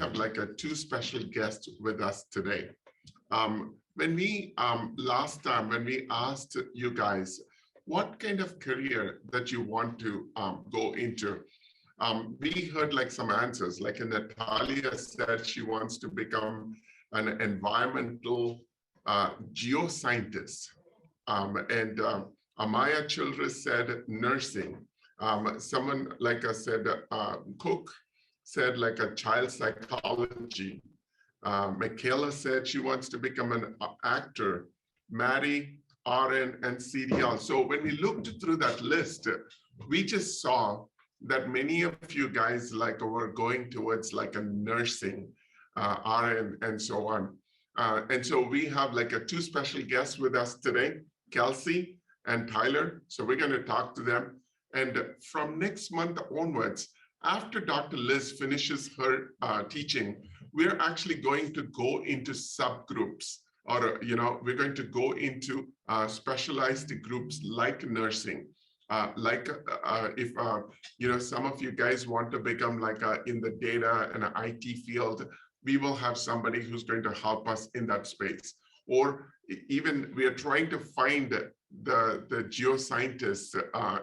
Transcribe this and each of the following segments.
have like two special guests with us today. When we last time when we asked you guys what kind of career that you want to go into, we heard like some answers. Like Natalia said she wants to become an environmental geoscientist, and Amaya Childress said nursing. Someone like I said, Cook said like a child psychology. Michaela said she wants to become an actor. Maddie, RN, and CDL. So when we looked through that list, we just saw that many of you guys like were going towards like a nursing, RN, and so on. And so we have like two special guests with us today, Kelsey and Tyler. So we're going to talk to them. And from next month onwards, after Dr. Liz finishes her teaching, we're actually going to go into subgroups, or we're going to go into specialized groups like nursing. If some of you guys want to become like in the data and IT field, we will have somebody who's going to help us in that space. Or even we are trying to find the geoscientist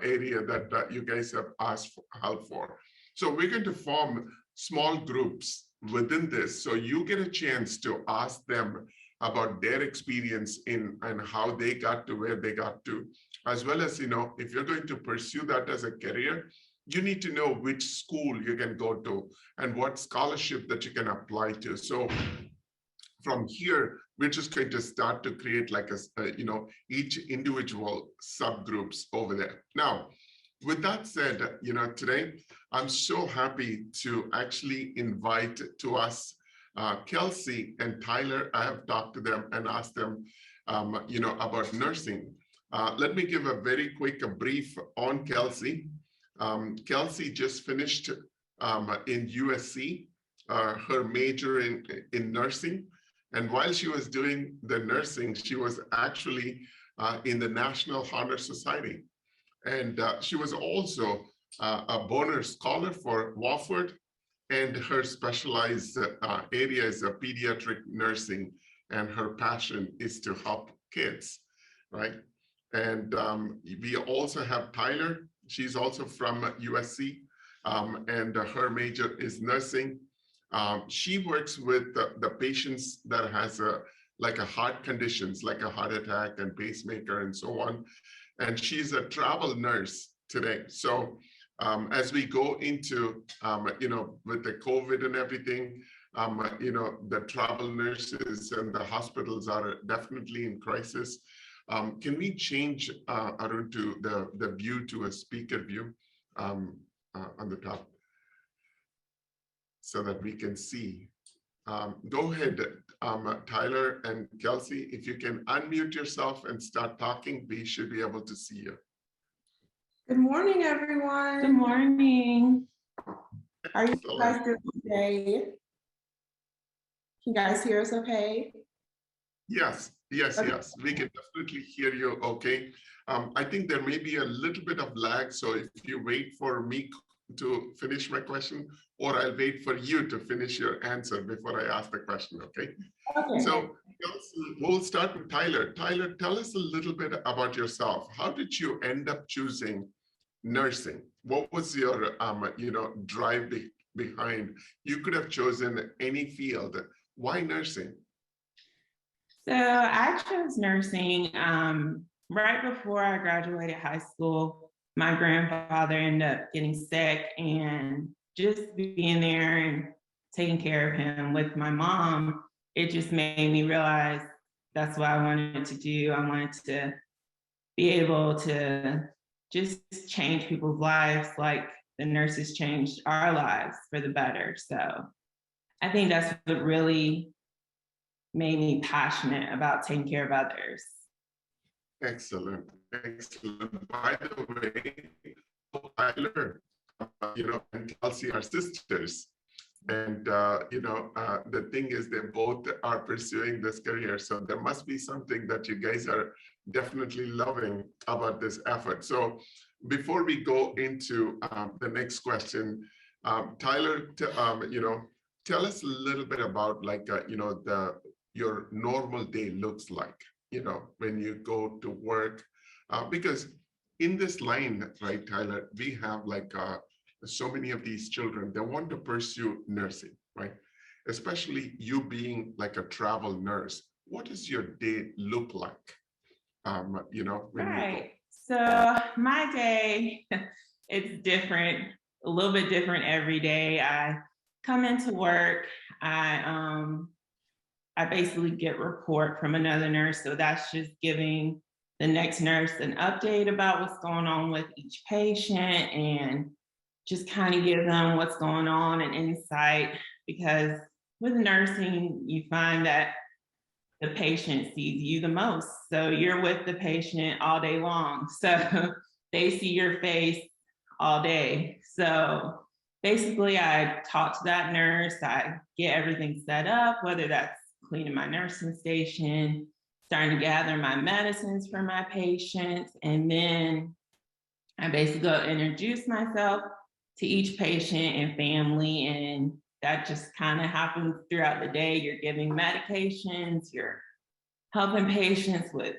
area that you guys have asked for help for. So we're going to form small groups within this, so you get a chance to ask them about their experience in and how they got to where they got to, as well as, if you're going to pursue that as a career, you need to know which school you can go to and what scholarship that you can apply to. So from here, we're just going to start to create like each individual subgroups over there. Now, with that said, today, I'm so happy to actually invite to us Kelsey and Tyler. I have talked to them and asked them, about nursing. Let me give a very quick brief on Kelsey. Kelsey just finished in USC, her major in nursing. And while she was doing the nursing, she was actually in the National Honor Society. And she was also a Bonner Scholar for Wofford, and her specialized area is pediatric nursing, and her passion is to help kids, right? And we also have Tyler. She's also from USC, and her major is nursing. She works with the patients that has like a heart conditions, like a heart attack and pacemaker and so on. And she's a travel nurse today. So as we go into, with the COVID and everything, the travel nurses and the hospitals are definitely in crisis. Can we change Arun to the view to a speaker view on the top so that we can see? Go ahead, Tyler and Kelsey, if you can unmute yourself and start talking, we should be able to see you. Good morning, everyone. Good morning. Are you guys doing okay? Can you guys hear us okay? Yes. We can definitely hear you okay. I think there may be a little bit of lag, so if you wait for me to finish my question, or I'll wait for you to finish your answer before I ask the question, okay? Okay. So we'll start with Tyler. Tyler, tell us a little bit about yourself. How did you end up choosing nursing? What was your drive behind? You could have chosen any field. Why nursing? So I chose nursing right before I graduated high school. My grandfather ended up getting sick, and just being there and taking care of him with my mom, it just made me realize that's what I wanted to do. I wanted to be able to just change people's lives like the nurses changed our lives for the better. So I think that's what really made me passionate about taking care of others. Excellent. By the way, Tyler, and Kelsey are sisters. And, the thing is they both are pursuing this career. So there must be something that you guys are definitely loving about this effort. So before we go into the next question, Tyler, tell us a little bit about like, your normal day looks like, when you go to work, because in this line, right, Tyler, we have like so many of these children, they want to pursue nursing, right? Especially you being like a travel nurse. What does your day look like? When you go. Right. So my day, it's different, a little bit different every day. I come into work, I basically get report from another nurse. So that's just giving the next nurse an update about what's going on with each patient and just kind of give them what's going on and insight. Because with nursing, you find that the patient sees you the most. So you're with the patient all day long. So they see your face all day. So basically, I talk to that nurse, I get everything set up, whether that's cleaning my nursing station, starting to gather my medicines for my patients, and then I basically go introduce myself to each patient and family, and that just kind of happens throughout the day. You're giving medications, you're helping patients with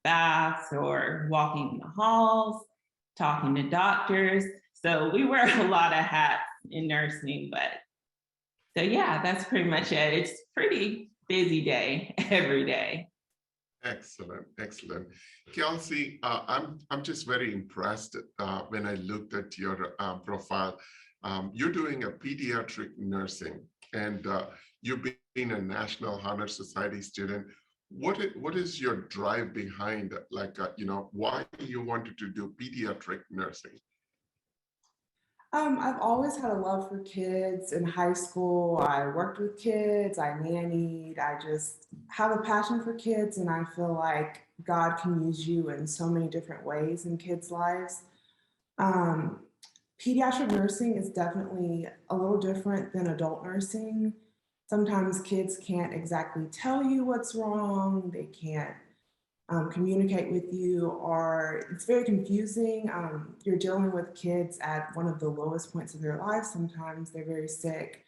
baths or walking in the halls, talking to doctors. So we wear a lot of hats in nursing, but so yeah, that's pretty much it. It's pretty busy day every day. Excellent, excellent. Kelsey, I'm just very impressed when I looked at your profile. You're doing a pediatric nursing, and you've been a National Honor Society student. What is your drive behind, like, why you wanted to do pediatric nursing? I've always had a love for kids. In high school, I worked with kids, I nannied, I just have a passion for kids, and I feel like God can use you in so many different ways in kids' lives. Um, Pediatric nursing is definitely a little different than adult nursing. Sometimes kids can't exactly tell you what's wrong, they can't communicate with you, or it's very confusing. You're dealing with kids at one of the lowest points of their lives. Sometimes they're very sick.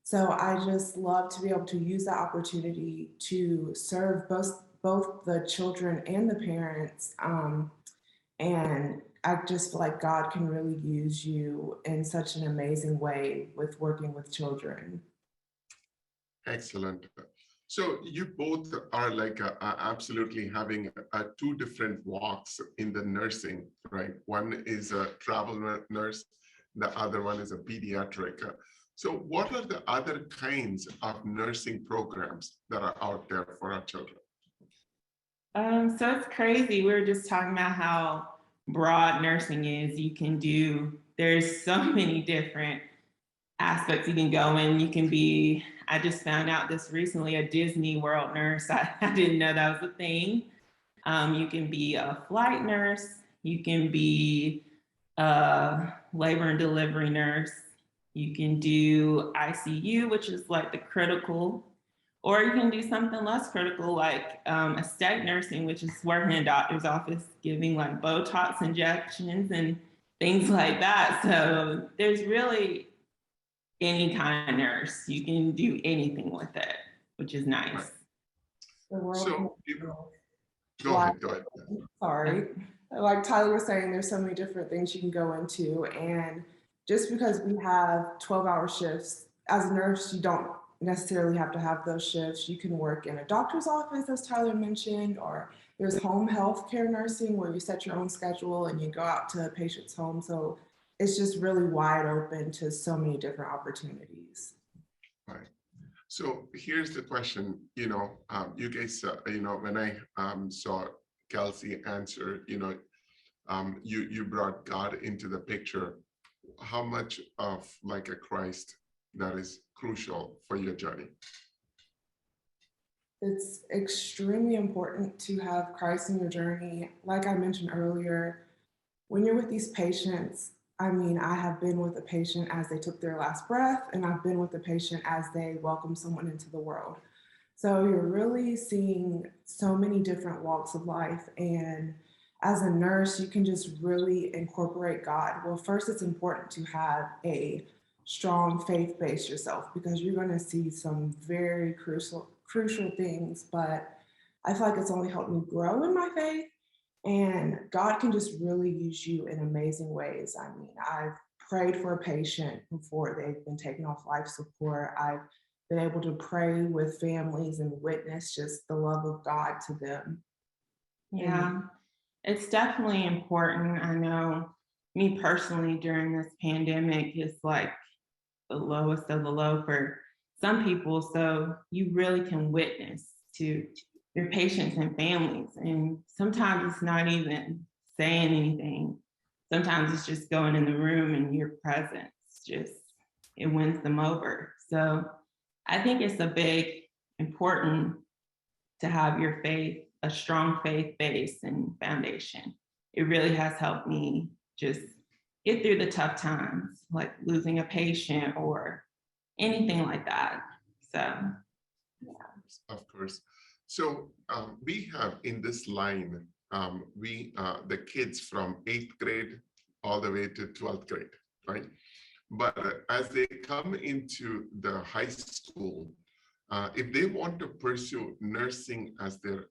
So I just love to be able to use that opportunity to serve both the children and the parents. And I just feel like God can really use you in such an amazing way with working with children. Excellent. So you both are like absolutely having two different walks in the nursing, right? One is a travel nurse, the other one is a pediatric. So what are the other kinds of nursing programs that are out there for our children? So it's crazy. We were just talking about how broad nursing is. There's so many different aspects you can go in. You can be, I just found out this recently, a Disney World nurse. I didn't know that was a thing. You can be a flight nurse. You can be a labor and delivery nurse. You can do ICU, which is like the critical, or you can do something less critical, like aesthetic nursing, which is working in a doctor's office, giving like Botox injections and things like that. So there's really any kind of nurse. You can do anything with it, which is nice. The world So go like, ahead, go ahead. sorry. Like Tyler was saying, there's so many different things you can go into. And just because we have 12-hour shifts, as a nurse, you don't necessarily have to have those shifts. You can work in a doctor's office, as Tyler mentioned, or there's home health care nursing where you set your own schedule and you go out to a patient's home. So it's just really wide open to so many different opportunities. Right. So here's the question, you guys, when I saw Kelsey answer, you brought God into the picture. How much of like a Christ that is crucial for your journey? It's extremely important to have Christ in your journey. Like I mentioned earlier, when you're with these patients, I mean, I have been with a patient as they took their last breath, and I've been with a patient as they welcome someone into the world. So you're really seeing so many different walks of life. And as a nurse, you can just really incorporate God. Well, first, it's important to have a strong faith-based yourself, because you're going to see some very crucial things. But I feel like it's only helped me grow in my faith, and God can just really use you in amazing ways. I mean, I've prayed for a patient before they've been taken off life support. I've been able to pray with families and witness just the love of God to them. Yeah, it's definitely important. I know me personally during this pandemic, it's like the lowest of the low for some people. So you really can witness to your patients and families. And sometimes it's not even saying anything. Sometimes it's just going in the room and your presence just, it wins them over. So I think it's a big, important to have your faith, a strong faith base and foundation. It really has helped me just get through the tough times, like losing a patient or anything like that. So, yeah. Of course. So we have in this line, the kids from 8th grade all the way to 12th grade, right? But as they come into the high school, if they want to pursue nursing as their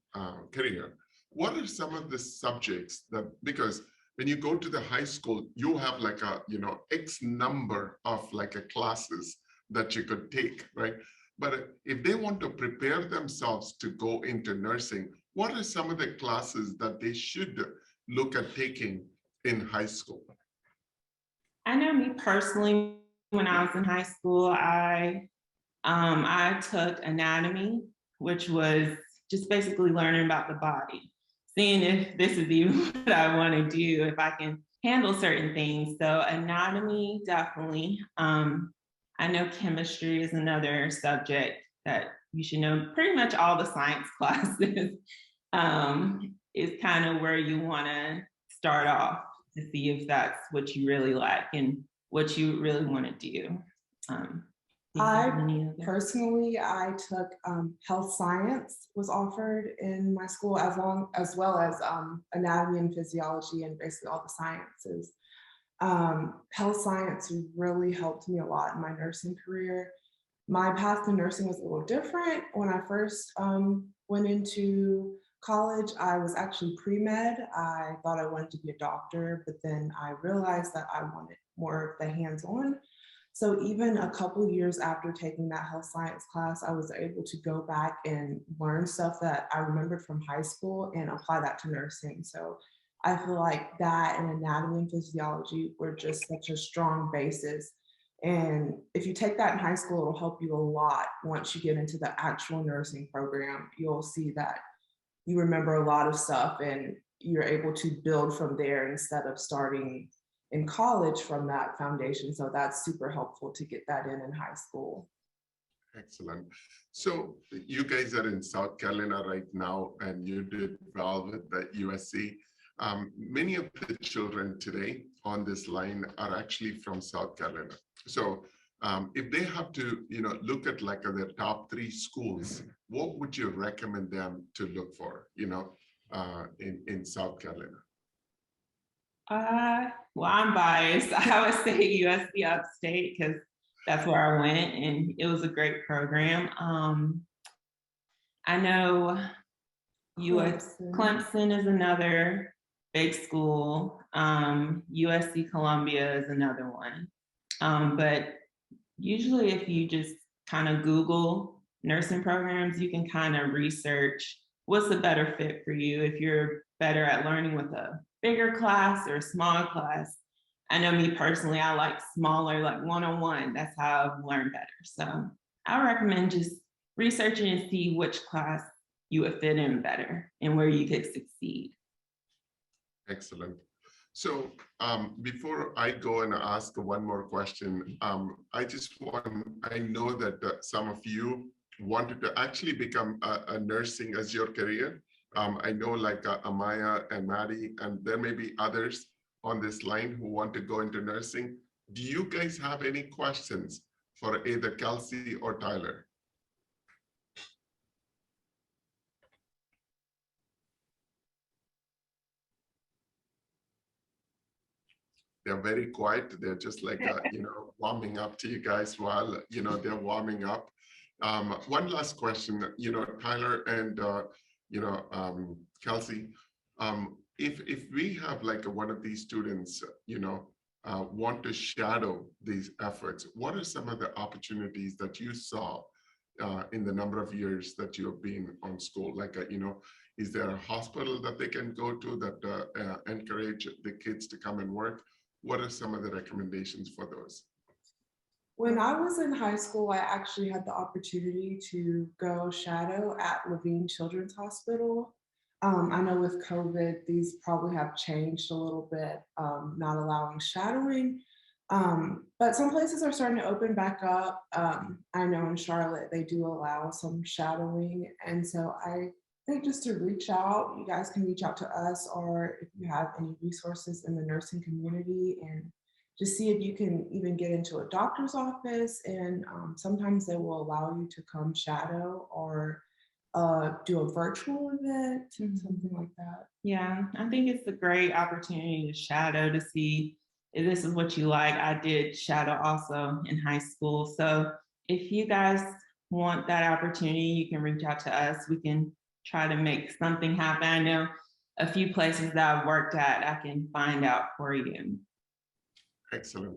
career, what are some of the subjects that, because when you go to the high school, you have like a, X number of like a classes that you could take, right? But if they want to prepare themselves to go into nursing, what are some of the classes that they should look at taking in high school? I know me personally, when I was in high school, I took anatomy, which was just basically learning about the body, seeing if this is even what I want to do, if I can handle certain things. So anatomy, definitely. I know chemistry is another subject that you should know. Pretty much all the science classes is kind of where you want to start off to see if that's what you really like and what you really want to do. Personally, I took health science was offered in my school, as well as anatomy and physiology and basically all the sciences. Health science really helped me a lot in my nursing career. My path to nursing was a little different. When I first went into college, I was actually pre-med. I thought I wanted to be a doctor, but then I realized that I wanted more of the hands-on. So even a couple of years after taking that health science class, I was able to go back and learn stuff that I remembered from high school and apply that to nursing. So I feel like that and anatomy and physiology were just such a strong basis. And if you take that in high school, it'll help you a lot. Once you get into the actual nursing program, you'll see that you remember a lot of stuff and you're able to build from there instead of starting in college from that foundation. So that's super helpful to get that in high school. Excellent. So you guys are in South Carolina right now, and you did well with the USC. Many of the children today on this line are actually from South Carolina. So if they have to, look at like their top 3 schools, what would you recommend them to look for, in South Carolina? Well, I'm biased. I would say USC Upstate because that's where I went and it was a great program. I know Clemson is another big school. USC Columbia is another one. But usually if you just kind of Google nursing programs, you can kind of research what's the better fit for you. If you're better at learning with a bigger class or a smaller class. I know me personally, I like smaller, like one-on-one. That's how I've learned better. So I recommend just researching and see which class you would fit in better and where you could succeed. Excellent. So before I go and ask one more question, I know that some of you wanted to actually become a nursing as your career. I know like Amaya and Maddie, and there may be others on this line who want to go into nursing. Do you guys have any questions for either Kelsey or Tyler? they're very quiet. They're just like, warming up to you guys while, they're warming up. One last question, Tyler and, Kelsey, if we have like one of these students, want to shadow these efforts, what are some of the opportunities that you saw in the number of years that you have been on school? Like, is there a hospital that they can go to that encourage the kids to come and work? What are some of the recommendations for those? When I was in high school, I actually had the opportunity to go shadow at Levine Children's Hospital. I know with COVID, these probably have changed a little bit, not allowing shadowing, but some places are starting to open back up. I know in Charlotte, they do allow some shadowing. And so I think just to reach out, you guys can reach out to us, or if you have any resources in the nursing community, and just see if you can even get into a doctor's office. And sometimes they will allow you to come shadow or do a virtual event, something like that. Yeah, I think it's a great opportunity to shadow to see if this is what you like. I did shadow also in high school. So if you guys want that opportunity, you can reach out to us. We can try to make something happen. I know a few places that I've worked at, I can find out for you. Excellent.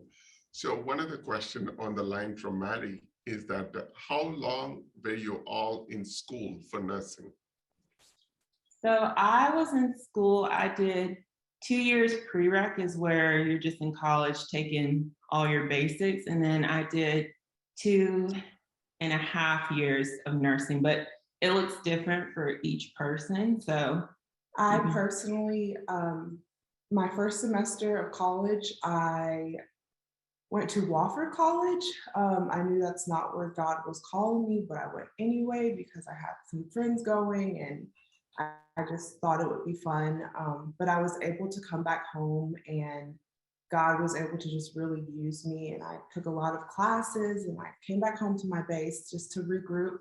So one other question on the line from Maddie is that how long were you all in school for nursing? So I was in school, I did 2 years prereq is where you're just in college taking all your basics. And then I did 2.5 years of nursing, but it looks different for each person. So I personally, my first semester of college, I went to Wofford College. I knew that's not where God was calling me, but I went anyway because I had some friends going, and I just thought it would be fun. But I was able to come back home, and God was able to just really use me. And I took a lot of classes, and I came back home to my base just to regroup.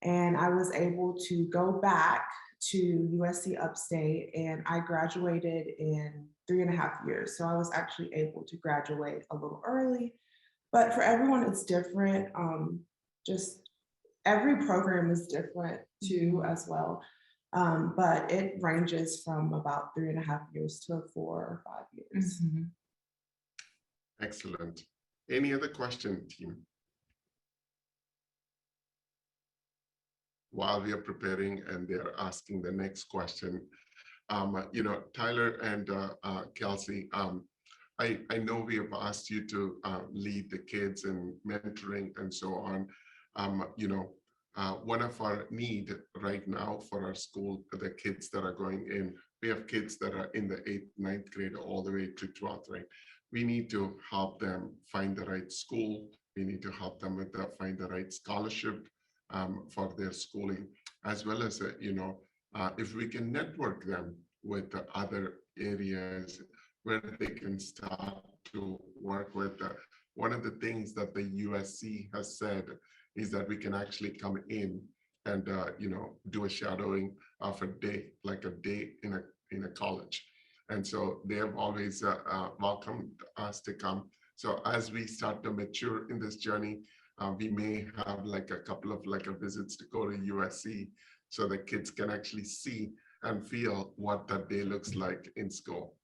And I was able to go back to USC Upstate, and I graduated in 3.5 years. So I was actually able to graduate a little early, but for everyone it's different. Just every program is different too as well. But it ranges from about 3.5 years to 4 or 5 years. Excellent. Any other question, team? While we are preparing and they're asking the next question, Tyler and Kelsey, I know we have asked you to lead the kids and mentoring and so on. One of our need right now for our school, the kids that are going in, we have kids that are in the 8th, 9th grade all the way to 12th, right? We need to help them find the right school. We need to help them with find the right scholarship for their schooling, as well as, if we can network them with the other areas where they can start to work with. One of the things that the USC has said is that we can actually come in and, do a shadowing of a day, like a day in a college. And so they have always welcomed us to come. So as we start to mature in this journey, we may have like a couple of visits to go to USC so the kids can actually see and feel what that day looks like in school.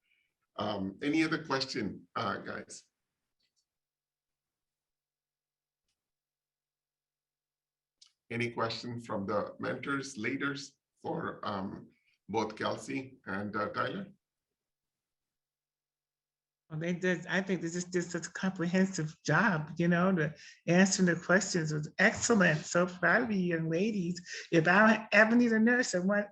Any other question, guys? Any question from the mentors, leaders for both Kelsey and Tyler? I think this is just a comprehensive job, to answering the questions was excellent. So proud of you young ladies. If I ever need a nurse, I want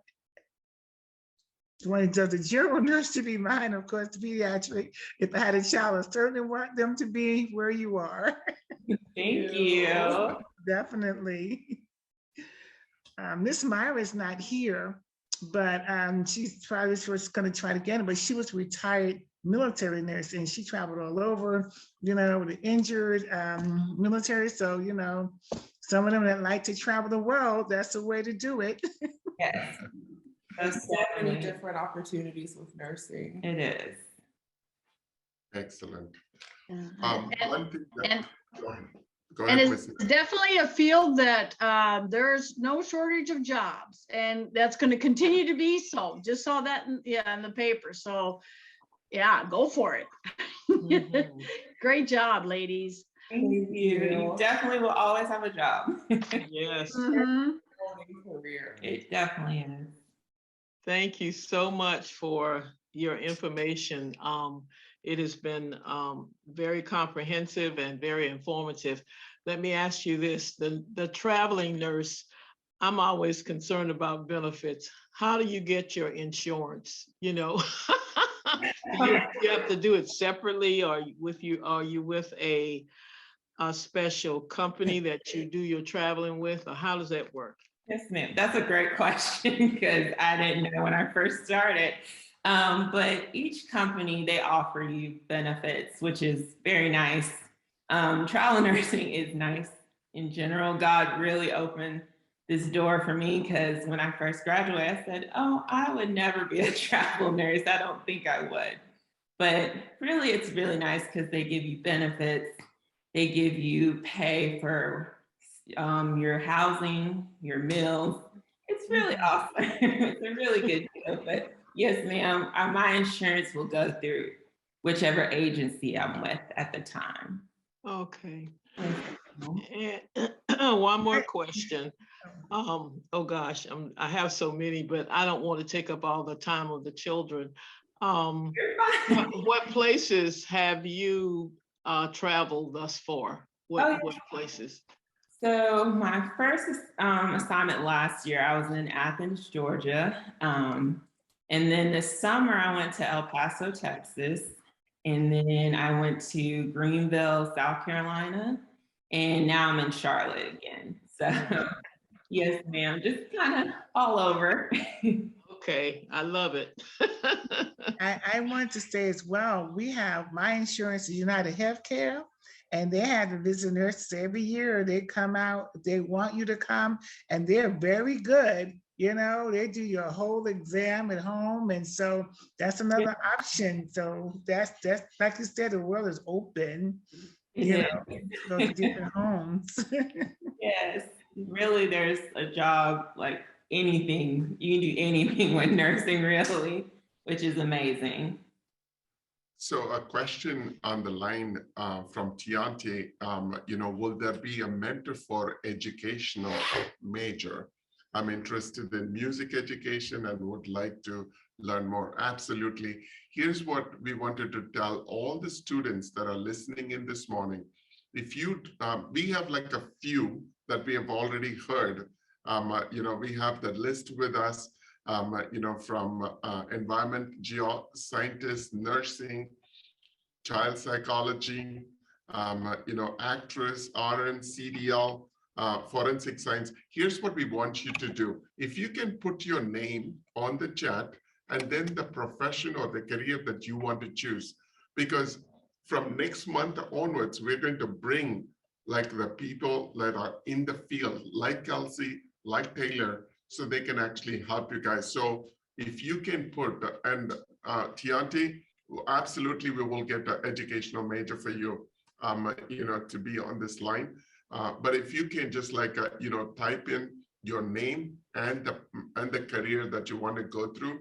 the general nurse to be mine, of course, the pediatric. If I had a child, I certainly want them to be where you are. Thank you. Definitely. Miss Myra is not here, but she's probably going to try to get it, but she was retired military nurse and she traveled all over, with the injured military. So, some of them that like to travel the world, that's the way to do it. Yes. There's so many different opportunities with nursing. It is. Excellent. And, One thing that, and, go ahead. Go and ahead, it's Missy. definitely a field that there's no shortage of jobs, and that's going to continue to be so. Just saw that in the paper. So yeah, go for it. Mhm. Great job, ladies. Thank you. You definitely will always have a job. Yes. Mhm. Career. It definitely is. Thank you so much for your information. It has been very comprehensive and very informative. Let me ask you this, the traveling nurse, I'm always concerned about benefits. How do you get your insurance? You know, you have to do it separately, or are you with a special company that you do your traveling with, or how does that work? Yes, ma'am. That's a great question because I didn't know when I first started. But each company, they offer you benefits, which is very nice. Travel nursing is nice in general. God really opened this door for me because when I first graduated, I said, oh, I would never be a travel nurse. I don't think I would. But really, it's really nice because they give you benefits. They give you pay for your housing, your meals. It's really awesome. It's a really good deal. But yes, ma'am, my insurance will go through whichever agency I'm with at the time. Okay. Yes. And one more question. Oh gosh, I have so many, but I don't want to take up all the time of the children. You're fine. What places have you traveled thus far? What places? So my first assignment last year, I was in Athens, Georgia. And then this summer, I went to El Paso, Texas. And then I went to Greenville, South Carolina. And now I'm in Charlotte again. So yes, ma'am, just kind of all over. Okay, I love it. I wanted to say as well, we have my insurance is United Healthcare, and they have the visit nurses every year. They come out, they want you to come, and they're very good. You know, they do your whole exam at home. And so that's another option. So that's like you said, the world is open, you Yeah. know, go to different homes. Yes, really, there's a job like anything. You can do anything with nursing, really, which is amazing. So a question on the line from Tianti, will there be a mentor for educational major? I'm interested in music education and would like to learn more. Absolutely. Here's what we wanted to tell all the students that are listening in this morning. If you, we have like a few that we have already heard. We have the list with us. From environment geoscientists, nursing, child psychology, actress, RN, CDL, forensic science. Here's what we want you to do. If you can put your name on the chat and then the profession or the career that you want to choose, because from next month onwards, we're going to bring like the people that are in the field, like Kelsey, like Taylor, so they can actually help you guys. So if you can put, and Tianti, absolutely, we will get an educational major for you, to be on this line. But if you can just like, type in your name and the career that you want to go through,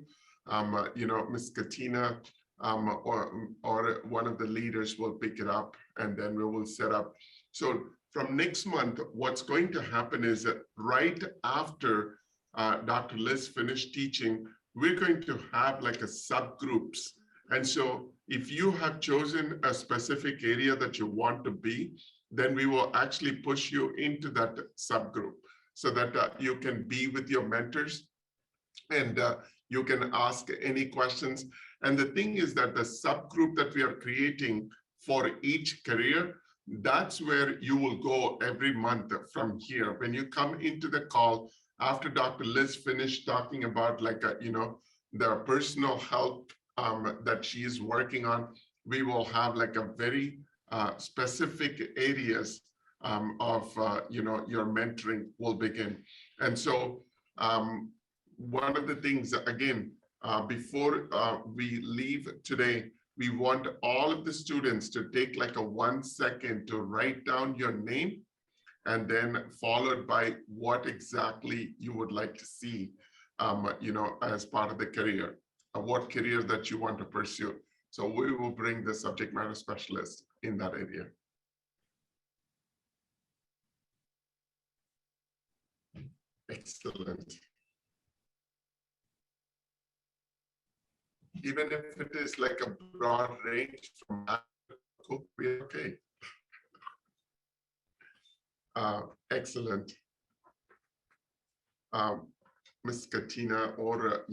Miss Katina or one of the leaders will pick it up, and then we will set up. So from next month, what's going to happen is that right after Dr. Liz finished teaching, we're going to have like a subgroups. And so if you have chosen a specific area that you want to be, then we will actually push you into that subgroup so that you can be with your mentors and you can ask any questions. And the thing is that the subgroup that we are creating for each career, that's where you will go every month from here. When you come into the call after Dr. Liz finished talking about like, the personal health that she is working on, we will have like a very specific areas of, your mentoring will begin. And so one of the things, again, before we leave today, we want all of the students to take like a 1 second to write down your name, and then followed by what exactly you would like to see, as part of the career, what career that you want to pursue. So we will bring the subject matter specialist in that area. Excellent. Even if it is like a broad range from that, we're okay. Excellent. Ms. Katina or,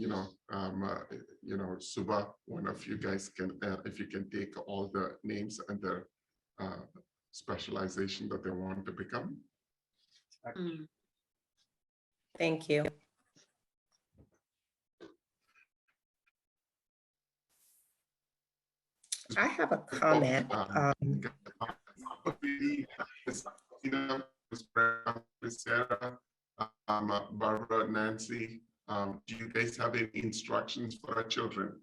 Suba, one of you guys can, if you can take all the names and the specialization that they want to become. Thank you. I have a comment. Sarah, Barbara, Nancy, do you guys have any instructions for our children?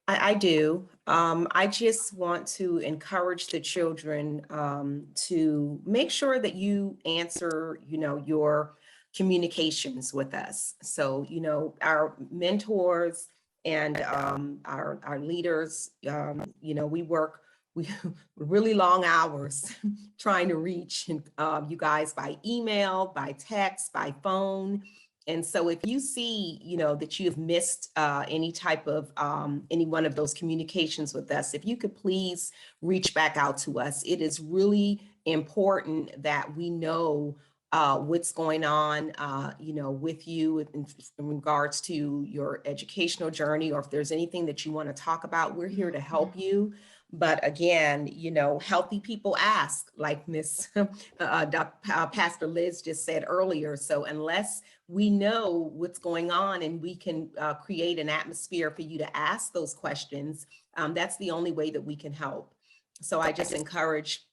I do. I just want to encourage the children to make sure that you answer, your communications with us. So, our mentors and our leaders, we work really long hours trying to reach you guys by email, by text, by phone. And so if you see, that you have missed any type of any one of those communications with us, if you could please reach back out to us. It is really important that we know what's going on, with you in regards to your educational journey, or if there's anything that you want to talk about, we're here to help you. But again, healthy people ask, like Miss Pastor Liz just said earlier. So unless we know what's going on and we can create an atmosphere for you to ask those questions, that's the only way that we can help. So I just encourage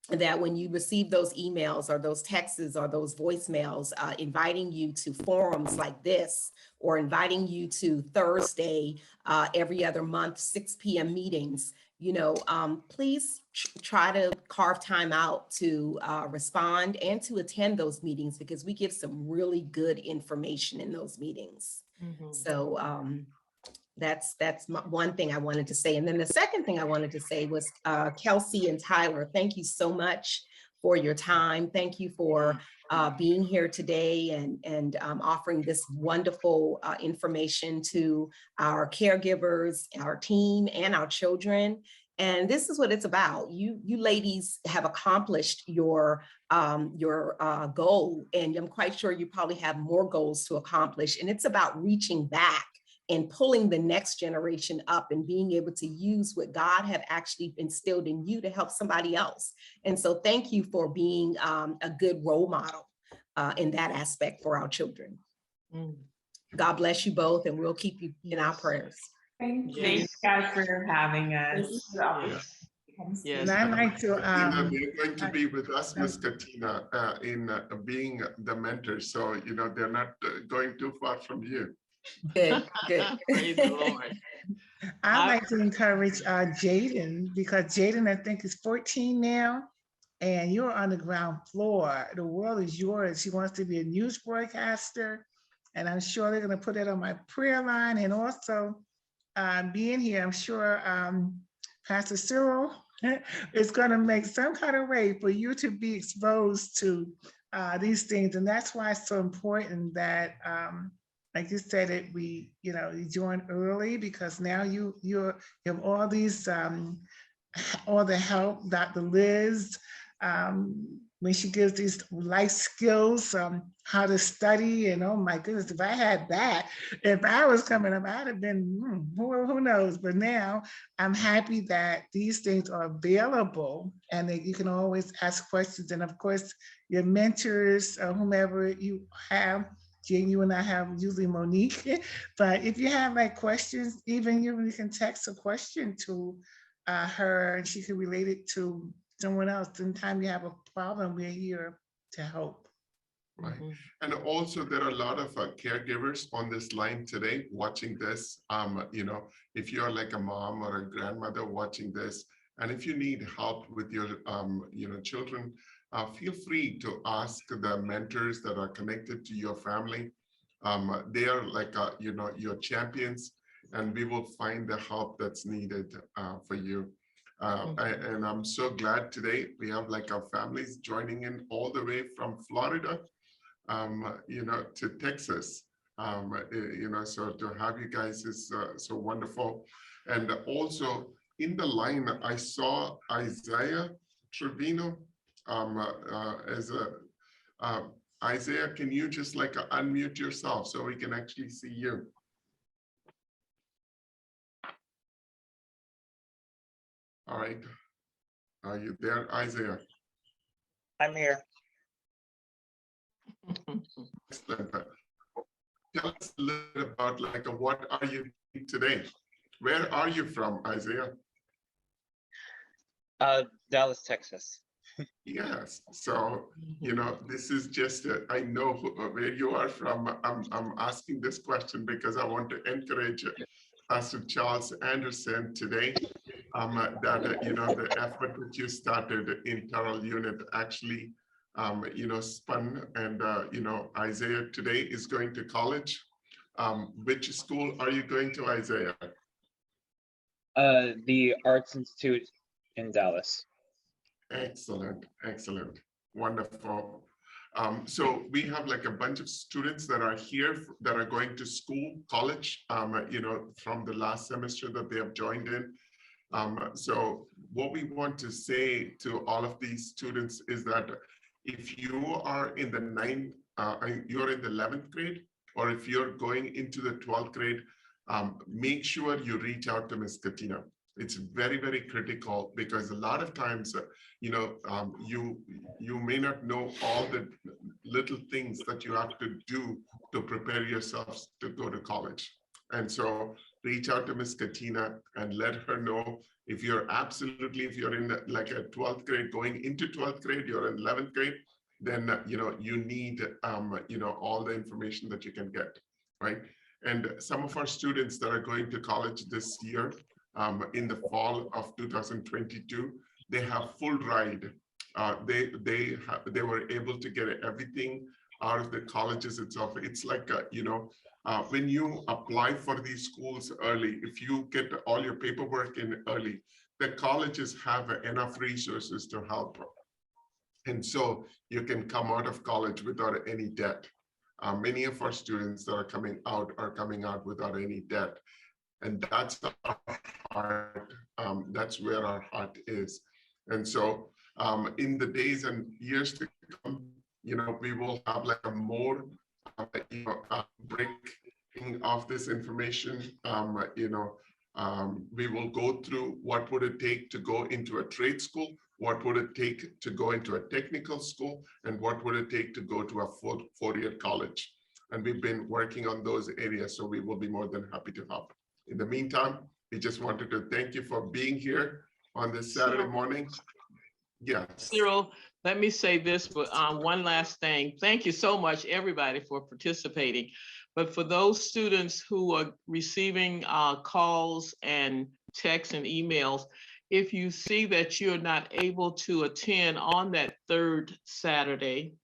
that when you receive those emails or those texts or those voicemails inviting you to forums like this, or inviting you to Thursday every other month 6 p.m. meetings, please try to carve time out to respond and to attend those meetings, because we give some really good information in those meetings. So that's one thing I wanted to say. And then the second thing I wanted to say was, Kelsey and Tyler, thank you so much for your time. Thank you for being here today and offering this wonderful information to our caregivers, our team, and our children. And this is what it's about. You ladies have accomplished your goal, and I'm quite sure you probably have more goals to accomplish. And it's about reaching back and pulling the next generation up and being able to use what God have actually instilled in you to help somebody else. And so thank you for being a good role model in that aspect for our children. God bless you both, and we'll keep you in our prayers. Thank you. Thank you guys for having us. Yes. And I'd like to, They're going to be with us, Ms. Katina, in being the mentor. So, they're not going too far from you. Good, good. Praise the Lord. I'd like to encourage Jaden, because Jaden, I think, is 14 now, and you're on the ground floor. The world is yours. He wants to be a news broadcaster, and I'm sure they're going to put it on my prayer line. And also being here, I'm sure Pastor Cyril is going to make some kind of way for you to be exposed to these things. And that's why it's so important that like you said, you join early, because now you have all these, all the help, Dr. Liz, when she gives these life skills, how to study, and oh my goodness, if I had that, if I was coming up, I'd have been, who knows? But now I'm happy that these things are available and that you can always ask questions. And of course, your mentors, whomever you have, Jane, you and I have usually Monique, but if you have like questions, even you can text a question to her and she can relate it to someone else. Anytime you have a problem, we're here to help. right? Mhm. And also there are a lot of caregivers on this line today watching this. If you're like a mom or a grandmother watching this, and if you need help with your, children, feel free to ask the mentors that are connected to your family. They are like, your champions, and we will find the help that's needed for you. And I'm so glad today we have like our families joining in all the way from Florida, to Texas. So to have you guys is so wonderful. And also in the line, I saw Isaiah Trevino as a, Isaiah, can you just like unmute yourself so we can actually see you? All right. Are you there, Isaiah? I'm here. Excellent. Tell us a little bit about like what are you doing today? Where are you from, Isaiah? Dallas, Texas. Yes. So, this is just, I know where you are from. I'm asking this question because I want to encourage Pastor Charles Anderson today, that, the effort that you started in Terrell unit actually, spun, and, Isaiah today is going to college. Which school are you going to, Isaiah? The Arts Institute in Dallas. Excellent, excellent, wonderful. So we have like a bunch of students that are here that are going to school, college, from the last semester that they have joined in. So what we want to say to all of these students is that if you are in the you're in the 11th grade, or if you're going into the 12th grade, make sure you reach out to Ms. Katina. It's very, very critical, because a lot of times, you may not know all the little things that you have to do to prepare yourselves to go to college. And so reach out to Ms. Katina and let her know if you're in like a 12th grade, going into 12th grade, you're in 11th grade, then, you need, all the information that you can get, right? And some of our students that are going to college this year, in the fall of 2022, they have full ride. They were able to get everything out of the colleges itself. It's like, when you apply for these schools early, if you get all your paperwork in early, the colleges have enough resources to help. And so you can come out of college without any debt. Many of our students that are coming out without any debt. And that's our heart. That's where our heart is. And so in the days and years to come, we will have like a more, breaking of this information. We will go through what would it take to go into a trade school, what would it take to go into a technical school, and what would it take to go to a full four-year college. And we've been working on those areas, so we will be more than happy to help. In the meantime, we just wanted to thank you for being here on this Saturday morning. Yes. Cyril, let me say this, but one last thing. Thank you so much, everybody, for participating. But for those students who are receiving calls and texts and emails, if you see that you're not able to attend on that third Saturday,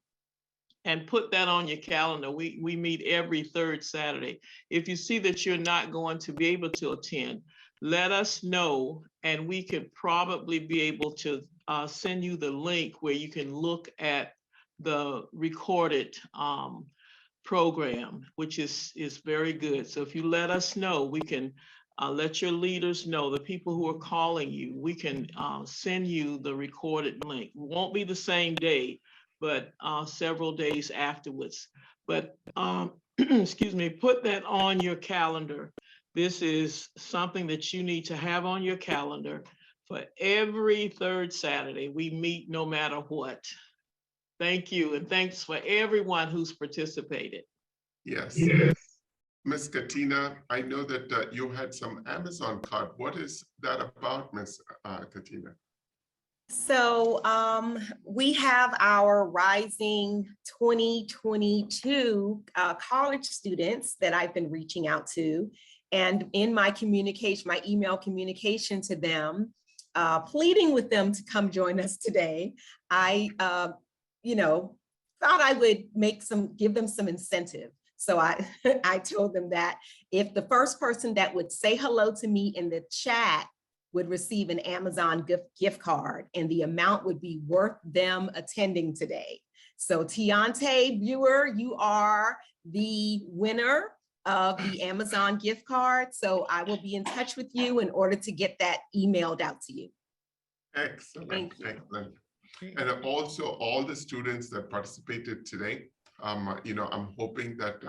and put that on your calendar. We meet every third Saturday. If you see that you're not going to be able to attend, let us know, and we could probably be able to send you the link where you can look at the recorded program, which is very good. So if you let us know, we can let your leaders know, the people who are calling you, we can send you the recorded link. It won't be the same day, but several days afterwards. But excuse me, put that on your calendar. This is something that you need to have on your calendar. For every third Saturday, we meet no matter what. Thank you, and thanks for everyone who's participated. Yes. Miss Katina, I know that you had some Amazon card. What is that about, Miss Katina? So we have our rising 2022 college students that I've been reaching out to. And in my communication, my email communication to them, pleading with them to come join us today, I, thought I would give them some incentive. So I told them that if the first person that would say hello to me in the chat would receive an Amazon gift card, and the amount would be worth them attending today. So Tiante viewer, you are the winner of the Amazon gift card. So I will be in touch with you in order to get that emailed out to you. Excellent, excellent. And also all the students that participated today, I'm hoping that,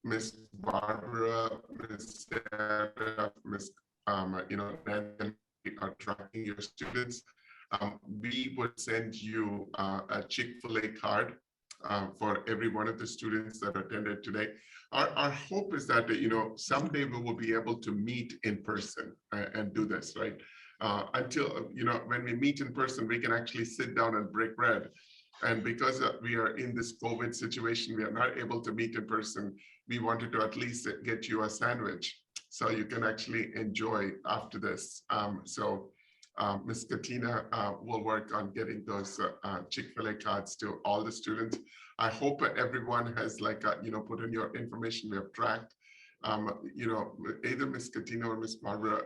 Miss Barbara, Miss Sarah, Miss, Nathan are tracking your students. We would send you a Chick-fil-A card for every one of the students that attended today. Our hope is that, someday we will be able to meet in person and do this, right? Until, when we meet in person, we can actually sit down and break bread. And because we are in this COVID situation, we are not able to meet in person. We wanted to at least get you a sandwich so you can actually enjoy after this. Ms. Katina will work on getting those Chick-fil-A cards to all the students. I hope everyone has put in your information we have tracked. Either Ms. Katina or Ms. Barbara,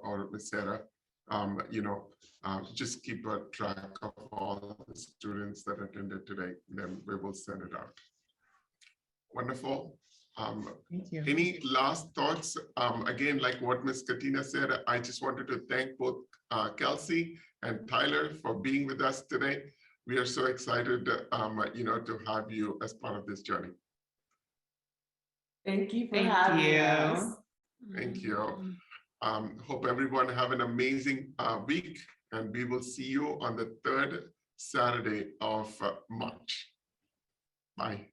or Ms. Sarah, just keep a track of all the students that attended today, then we will send it out. Wonderful. Thank you. Any last thoughts? Again, like what Ms. Katina said, I just wanted to thank both Kelsey and Tyler for being with us today. We are so excited, to have you as part of this journey. Thank you for Thank having you. us. Thank you. Hope everyone have an amazing week, and we will see you on the 3rd Saturday of March. Bye.